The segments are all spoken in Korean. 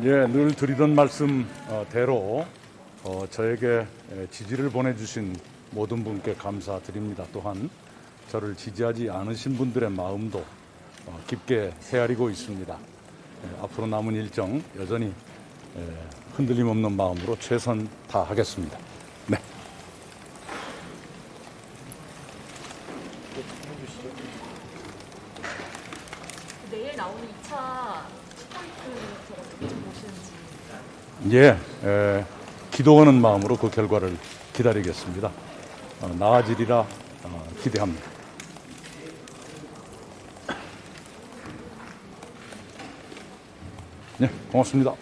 예, 늘 드리던 말씀 대로 저에게 지지를 보내주신 모든 분께 감사드립니다. 또한 저를 지지하지 않으신 분들의 마음도 깊게 헤아리고 있습니다. 앞으로 남은 일정 여전히 흔들림 없는 마음으로 최선 다하겠습니다. 네. 내일 나오는 2차 포인트 어떻게 좀 보시는지. 예, 기도하는 마음으로 그 결과를 기다리겠습니다. 나아지리라 기대합니다. 네, 고맙습니다.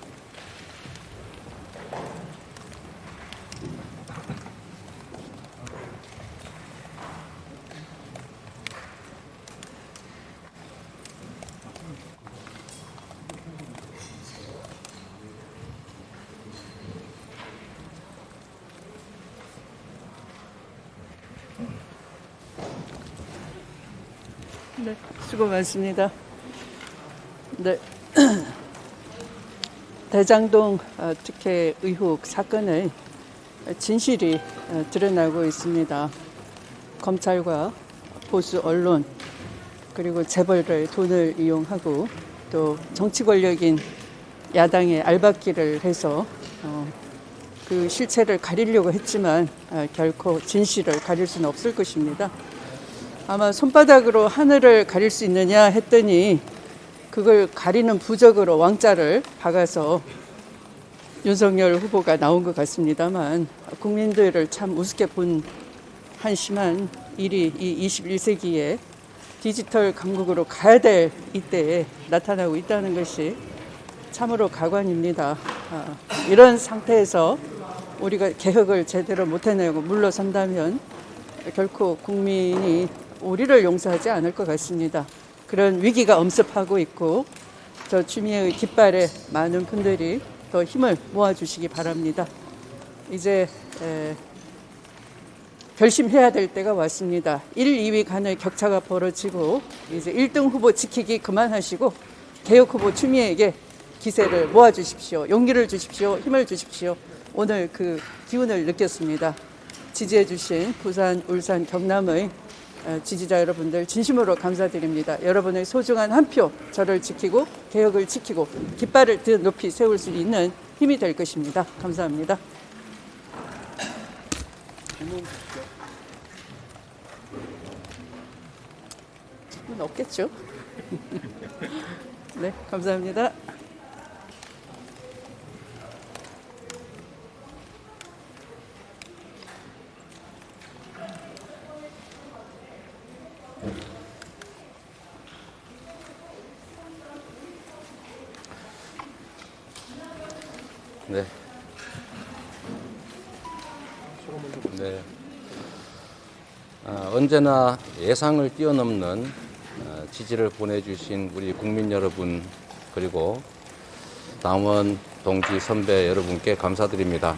네, 수고 많습니다. 네. 대장동 특혜 의혹 사건의 진실이 드러나고 있습니다. 검찰과 보수 언론 그리고 재벌의 돈을 이용하고 또 정치 권력인 야당의 알박기를 해서 그 실체를 가리려고 했지만 결코 진실을 가릴 수는 없을 것입니다. 아마 손바닥으로 하늘을 가릴 수 있느냐 했더니 그걸 가리는 부적으로 왕자를 박아서 윤석열 후보가 나온 것 같습니다만 국민들을 참 우습게 본 한심한 일이 이 21세기에 디지털 강국으로 가야 될 이때에 나타나고 있다는 것이 참으로 가관입니다. 이런 상태에서 우리가 개혁을 제대로 못해내고 물러선다면 결코 국민이 우리를 용서하지 않을 것 같습니다. 그런 위기가 엄습하고 있고 저 추미애의 깃발에 많은 분들이 더 힘을 모아주시기 바랍니다. 이제 결심해야 될 때가 왔습니다. 1, 2위 간의 격차가 벌어지고 이제 1등 후보 지키기 그만하시고 개혁 후보 추미애에게 기세를 모아주십시오. 용기를 주십시오. 힘을 주십시오. 오늘 그 기운을 느꼈습니다. 지지해 주신 부산, 울산, 경남의 지지자 여러분들 진심으로 감사드립니다. 여러분의 소중한 한 표 저를 지키고 개혁을 지키고 깃발을 더 높이 세울 수 있는 힘이 될 것입니다. 감사합니다. 질문 없겠죠? 네, 감사합니다. 네. 네. 언제나 예상을 뛰어넘는 지지를 보내주신 우리 국민 여러분 그리고 당원 동지 선배 여러분께 감사드립니다.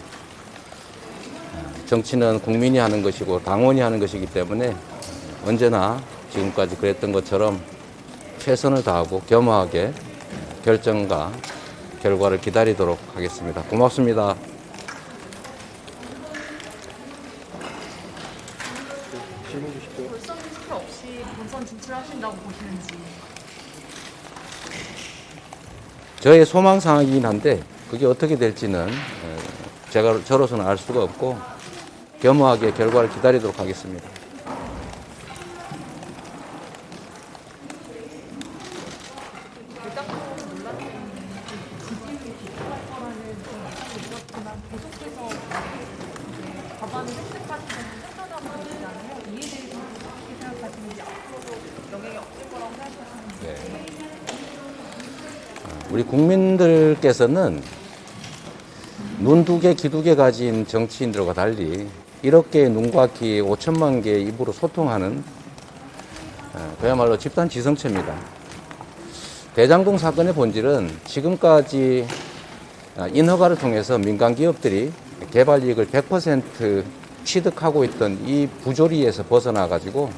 정치는 국민이 하는 것이고 당원이 하는 것이기 때문에 언제나 지금까지 그랬던 것처럼 최선을 다하고 겸허하게 결정과 결과를 기다리도록 하겠습니다. 고맙습니다. 결선 투표 없이 본선 진출하신다고 보시는지. 저의 소망사항이긴 한데 그게 어떻게 될지는 저로서는 알 수가 없고 겸허하게 결과를 기다리도록 하겠습니다. 법안을 획득하시는 행사장으로 되잖아요. 이에 대해서 어떻게 생각하시는지 앞으로도 영향이 없을 거라고 생각하시는지. 네. 우리 국민들께서는 눈 두 개, 귀 두 개 가진 정치인들과 달리 1억 개의 눈과 귀, 5천만 개의 입으로 소통하는 그야말로 집단 지성체입니다. 대장동 사건의 본질은 지금까지 인허가를 통해서 민간 기업들이 개발 이익을 100% 취득하고 있던 이 부조리에서 벗어나 가지고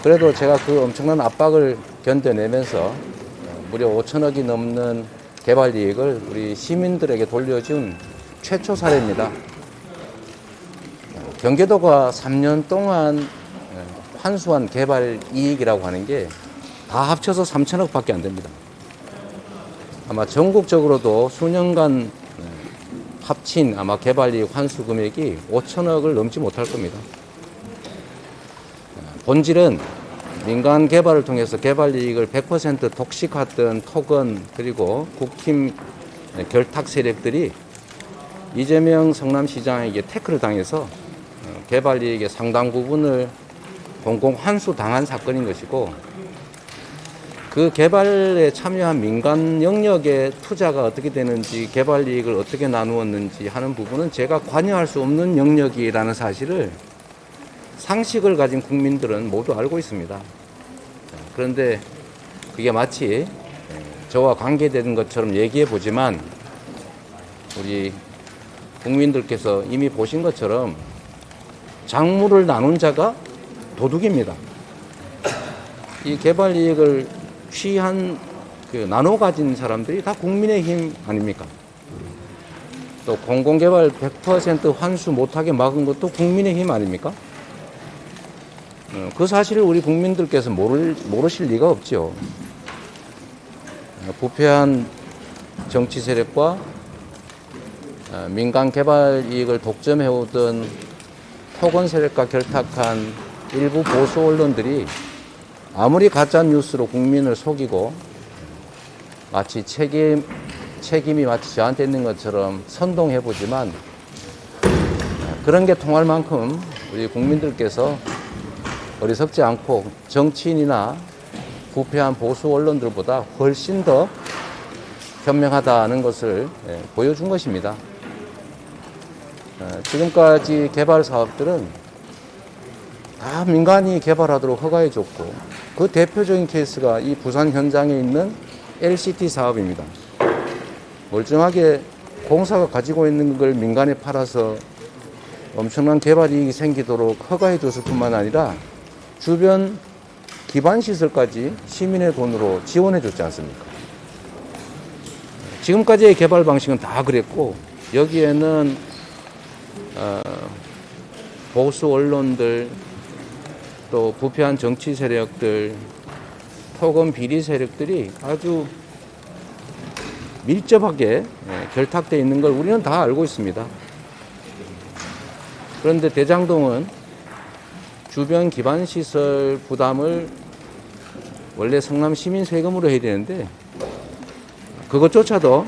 그래도 제가 그 엄청난 압박을 견뎌내면서 무려 5천억이 넘는 개발 이익을 우리 시민들에게 돌려준 최초 사례입니다. 경기도가 3년 동안 환수한 개발 이익이라고 하는 게 다 합쳐서 3천억 밖에 안 됩니다. 아마 전국적으로도 수년간 합친 아마 개발 이익 환수 금액이 5천억을 넘지 못할 겁니다. 본질은 민간 개발을 통해서 개발 이익을 100% 독식했던 토건 그리고 국힘 결탁 세력들이 이재명 성남시장에게 태클을 당해서 개발 이익의 상당 부분을 공공 환수 당한 사건인 것이고, 그 개발에 참여한 민간 영역의 투자가 어떻게 되는지, 개발 이익을 어떻게 나누었는지 하는 부분은 제가 관여할 수 없는 영역이라는 사실을 상식을 가진 국민들은 모두 알고 있습니다. 그런데 그게 마치 저와 관계되는 것처럼 얘기해 보지만, 우리 국민들께서 이미 보신 것처럼 작물을 나눈 자가 도둑입니다. 이 개발 이익을 취한 나눠 가진 사람들이 다 국민의힘 아닙니까? 또 공공개발 100% 환수 못하게 막은 것도 국민의힘 아닙니까? 그 사실을 우리 국민들께서 모르실 리가 없죠. 부패한 정치 세력과 민간 개발 이익을 독점해오던 토건 세력과 결탁한 일부 보수 언론들이 아무리 가짜 뉴스로 국민을 속이고 마치 책임이 마치 저한테 있는 것처럼 선동해보지만, 그런 게 통할 만큼 우리 국민들께서 어리석지 않고 정치인이나 부패한 보수 언론들보다 훨씬 더 현명하다는 것을 보여준 것입니다. 지금까지 개발 사업들은 다 민간이 개발하도록 허가해줬고, 그 대표적인 케이스가 이 부산 현장에 있는 LCT 사업입니다. 멀쩡하게 공사가 가지고 있는 걸 민간에 팔아서 엄청난 개발 이익이 생기도록 허가해줬을 뿐만 아니라 주변 기반시설까지 시민의 돈으로 지원해줬지 않습니까? 지금까지의 개발 방식은 다 그랬고, 여기에는 보수 언론들, 또 부패한 정치 세력들, 토건 비리 세력들이 아주 밀접하게 결탁되어 있는 걸 우리는 다 알고 있습니다. 그런데 대장동은 주변 기반시설 부담을 원래 성남 시민 세금으로 해야 되는데, 그것조차도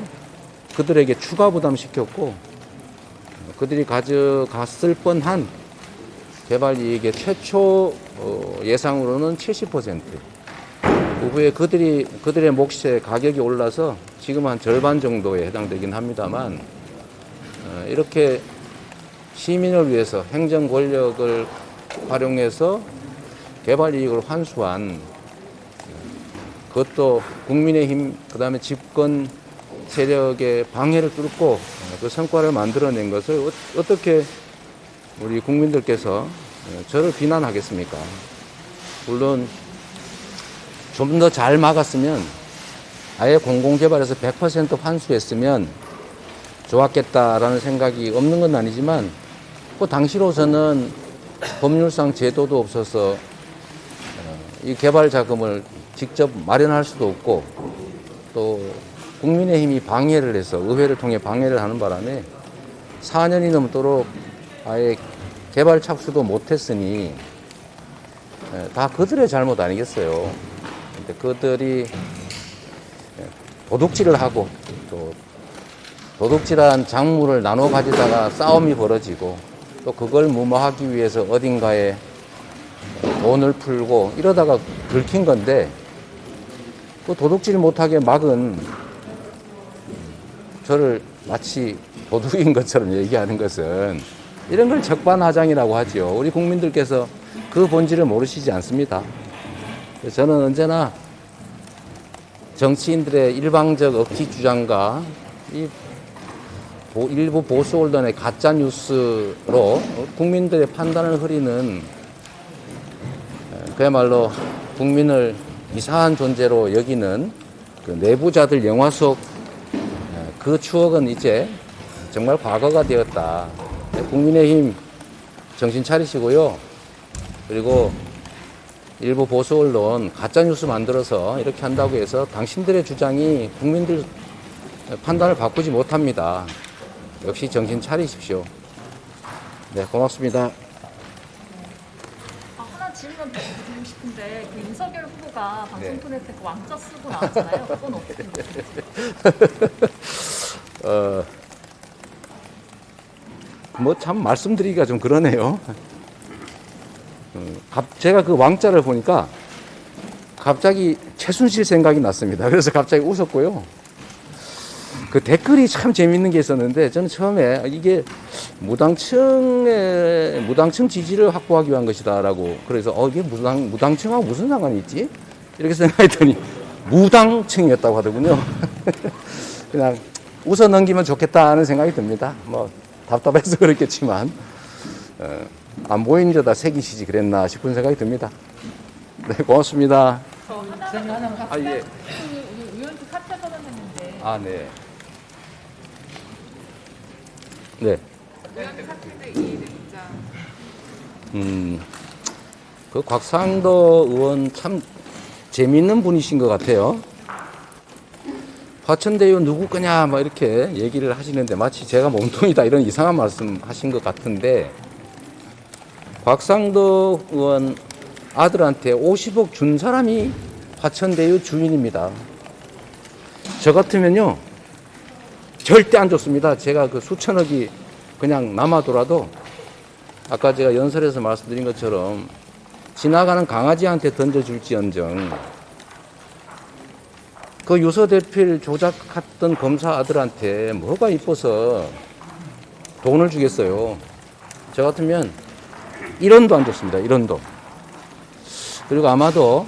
그들에게 추가 부담시켰고, 그들이 가져갔을 뻔한 개발 이익의 최초 예상으로는 70%. 그 후에 그들의 몫의 가격이 올라서 지금 한 절반 정도에 해당되긴 합니다만, 이렇게 시민을 위해서 행정 권력을 활용해서 개발 이익을 환수한, 그것도 국민의힘 그다음에 집권 세력의 방해를 뚫고 그 성과를 만들어낸 것을 어떻게 우리 국민들께서 저를 비난하겠습니까? 물론 좀 더 잘 막았으면, 아예 공공개발에서 100% 환수했으면 좋았겠다라는 생각이 없는 건 아니지만, 그 당시로서는 법률상 제도도 없어서 이 개발 자금을 직접 마련할 수도 없고, 또 국민의힘이 방해를 해서 의회를 통해 방해를 하는 바람에 4년이 넘도록 아예 개발 착수도 못했으니 다 그들의 잘못 아니겠어요. 근데 그들이 도둑질을 하고, 또 도둑질한 작물을 나눠 가지다가 싸움이 벌어지고, 또 그걸 무마하기 위해서 어딘가에 돈을 풀고 이러다가 긁힌 건데, 그 도둑질 못하게 막은 저를 마치 도둑인 것처럼 얘기하는 것은, 이런 걸 적반하장이라고 하죠. 우리 국민들께서 그 본질을 모르시지 않습니다. 저는 언제나 정치인들의 일방적 억지 주장과 이 일부 보수 언론의 가짜 뉴스로 국민들의 판단을 흐리는, 그야말로 국민을 이상한 존재로 여기는 그 내부자들 영화 속 그 추억은 이제 정말 과거가 되었다. 국민의힘 정신 차리시고요. 그리고 일부 보수 언론 가짜뉴스 만들어서 이렇게 한다고 해서 당신들의 주장이 국민들 판단을 바꾸지 못합니다. 역시 정신 차리십시오. 네, 고맙습니다. 하나 질문 드리고 싶은데 그 윤석열 후보가 방송 토론회 때 그 왕자 쓰고 나왔잖아요. 그건 어떻게 보세요? 뭐 참 말씀드리기가 좀 그러네요. 제가 그 왕자를 보니까 갑자기 최순실 생각이 났습니다. 그래서 갑자기 웃었고요. 그 댓글이 참 재밌는 게 있었는데 저는 처음에 이게 무당층 지지를 확보하기 위한 것이다라고 그래서 이게 무당층하고 무슨 상관이 있지? 이렇게 생각했더니 무당층이었다고 하더군요. 그냥 웃어 넘기면 좋겠다는 생각이 듭니다. 뭐 답답해서 그렇겠지만 안 보이는 데다 새기시지 그랬나 싶은 생각이 듭니다. 네, 고맙습니다. 아, 예. 그 의원직 사퇴 선언했는데 아, 네. 네. 의원직 사퇴에 이해됩니다. 그 곽상도 의원 참 재미있는 분이신 것 같아요. 화천대유 누구 거냐 막 이렇게 얘기를 하시는데 마치 제가 몸통이다 이런 이상한 말씀 하신 것 같은데 곽상도 의원 아들한테 50억 준 사람이 화천대유 주인입니다. 저 같으면요 절대 안 줬습니다. 제가 그 수천억이 그냥 남아돌아도 아까 제가 연설에서 말씀드린 것처럼 지나가는 강아지한테 던져줄지언정 그 유서 대필 조작했던 검사 아들한테 뭐가 이뻐서 돈을 주겠어요. 저 같으면 1원도 안 줬습니다. 1원도. 그리고 아마도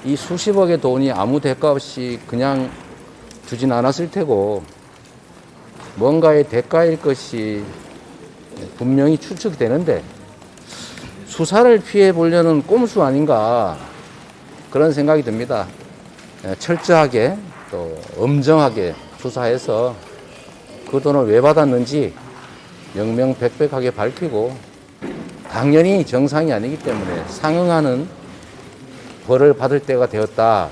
이 수십억의 돈이 아무 대가 없이 그냥 주진 않았을 테고 뭔가의 대가일 것이 분명히 추측이 되는데 수사를 피해 보려는 꼼수 아닌가 그런 생각이 듭니다. 철저하게 또 엄정하게 수사해서 그 돈을 왜 받았는지 명명백백하게 밝히고 당연히 정상이 아니기 때문에 상응하는 벌을 받을 때가 되었다.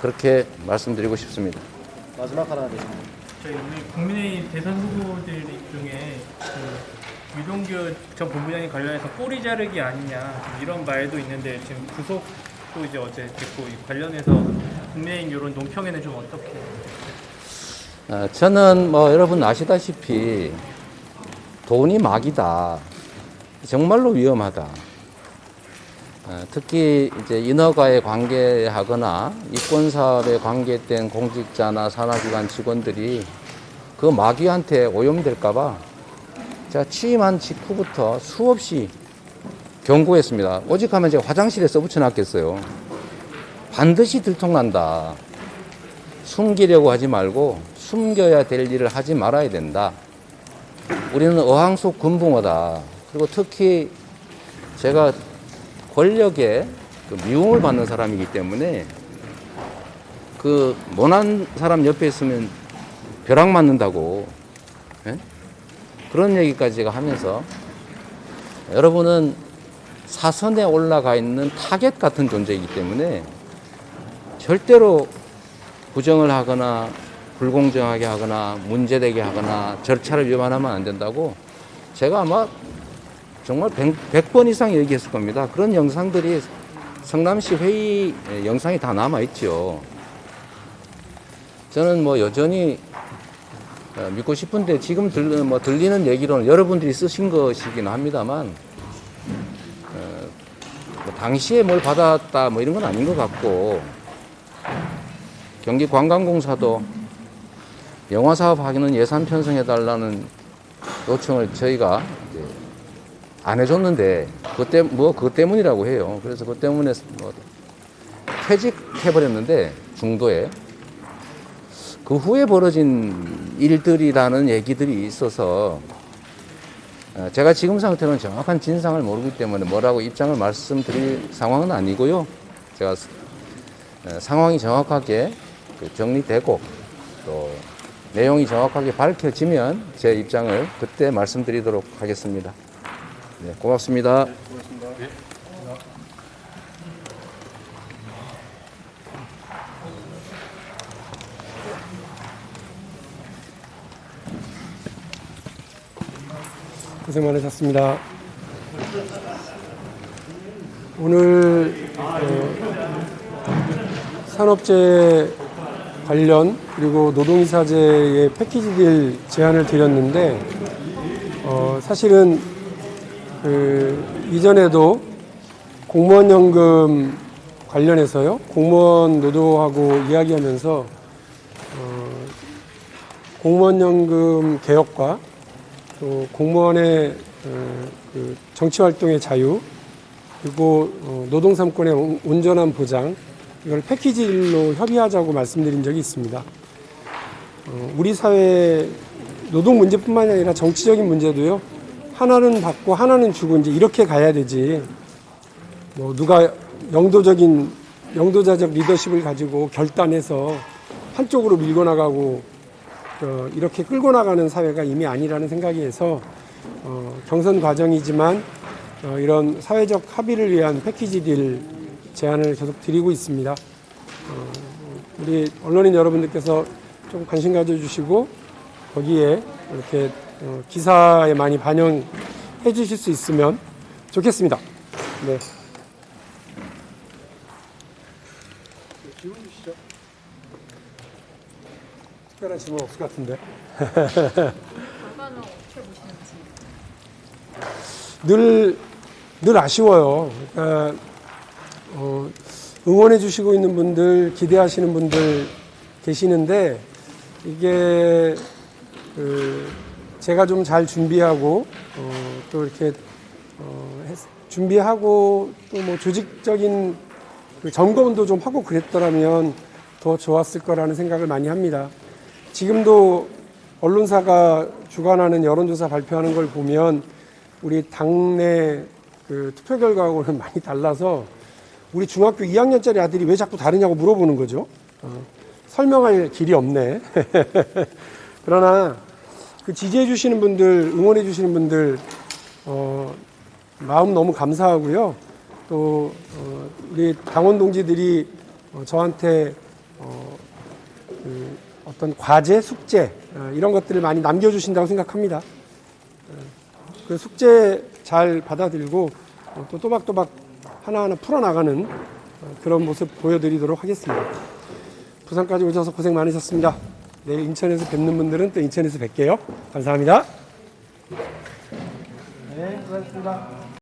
그렇게 말씀드리고 싶습니다. 마지막 하나 네. 저희 오늘 국민의힘 대선 후보들 중에 그 유동규 전 본부장님 관련해서 꼬리 자르기 아니냐 이런 말도 있는데 지금 구속도 이제 어제 됐고 관련해서 국민의힘 이런 논평에는 좀 어떻게? 저는 뭐 여러분 아시다시피 돈이 막이다. 정말로 위험하다. 특히 이제 인허가에 관계하거나 이권 사업에 관계된 공직자나 산하기관 직원들이 그 마귀한테 오염될까봐 제가 취임한 직후부터 수없이 경고했습니다. 오직하면 제가 화장실에 써붙여놨겠어요. 반드시 들통난다. 숨기려고 하지 말고 숨겨야 될 일을 하지 말아야 된다. 우리는 어항 속 금붕어다. 그리고 특히 제가 권력에 그 미움을 받는 사람이기 때문에 그 모난 사람 옆에 있으면 벼락 맞는다고 예? 그런 얘기까지 제가 하면서 여러분은 사선에 올라가 있는 타겟 같은 존재이기 때문에 절대로 부정을 하거나 불공정하게 하거나 문제되게 하거나 절차를 위반하면 안 된다고 제가 아마 정말 100번 이상 얘기했을 겁니다. 그런 영상들이 성남시 회의 영상이 다 남아있죠. 저는 뭐 여전히 믿고 싶은데 지금 들리는 얘기로는 여러분들이 쓰신 것이긴 합니다만 뭐 당시에 뭘 받았다 뭐 이런 건 아닌 것 같고 경기관광공사도 영화사업 하기는 예산 편성해달라는 요청을 저희가 이제 안 해줬는데 그것 때문이라고 해요. 그래서 그것 때문에 뭐 퇴직해버렸는데 중도에 그 후에 벌어진 일들이라는 얘기들이 있어서 제가 지금 상태로는 정확한 진상을 모르기 때문에 뭐라고 입장을 말씀드릴 상황은 아니고요. 제가 상황이 정확하게 정리되고 또 내용이 정확하게 밝혀지면 제 입장을 그때 말씀드리도록 하겠습니다. 네, 고맙습니다. 고생 많으셨습니다. 오늘 산업재해 관련 그리고 노동이사제의 패키지딜 제안을 드렸는데 사실은 이전에도 공무원연금 관련해서요, 공무원 노조하고 이야기하면서 공무원연금 개혁과 또 공무원의 그 정치활동의 자유, 그리고 노동 3권의 온전한 보장, 이걸 패키지로 협의하자고 말씀드린 적이 있습니다. 우리 사회 노동 문제뿐만이 아니라 정치적인 문제도요, 하나는 받고 하나는 주고 이제 이렇게 가야 되지, 뭐 누가 영도자적 리더십을 가지고 결단해서 한쪽으로 밀고 나가고 이렇게 끌고 나가는 사회가 이미 아니라는 생각이 해서 경선 과정이지만 이런 사회적 합의를 위한 패키지 딜 제안을 계속 드리고 있습니다. 우리 언론인 여러분들께서 좀 관심 가져주시고 거기에 이렇게 기사에 많이 반영해 주실 수 있으면 좋겠습니다. 네. 특별한 질문 없을 것 같은데. 결과는 어떻게 보시는지. 늘 아쉬워요. 그러니까 응원해 주시고 있는 분들, 기대하시는 분들 계시는데 이게 제가 좀 잘 준비하고 또 이렇게 준비하고 또 뭐 조직적인 점검도 좀 하고 그랬더라면 더 좋았을 거라는 생각을 많이 합니다. 지금도 언론사가 주관하는 여론조사 발표하는 걸 보면 우리 당내 투표 결과하고는 많이 달라서 우리 중학교 2학년짜리 아들이 왜 자꾸 다르냐고 물어보는 거죠. 설명할 길이 없네. 그러나 지지해 주시는 분들, 응원해 주시는 분들 마음 너무 감사하고요. 또 우리 당원 동지들이 저한테 어떤 과제, 숙제 이런 것들을 많이 남겨주신다고 생각합니다. 그 숙제 잘 받아들고 또 또박또박 하나하나 풀어나가는 그런 모습 보여드리도록 하겠습니다. 부산까지 오셔서 고생 많으셨습니다. 내일 인천에서 뵙는 분들은 또 인천에서 뵐게요. 감사합니다. 네, 수고하셨습니다.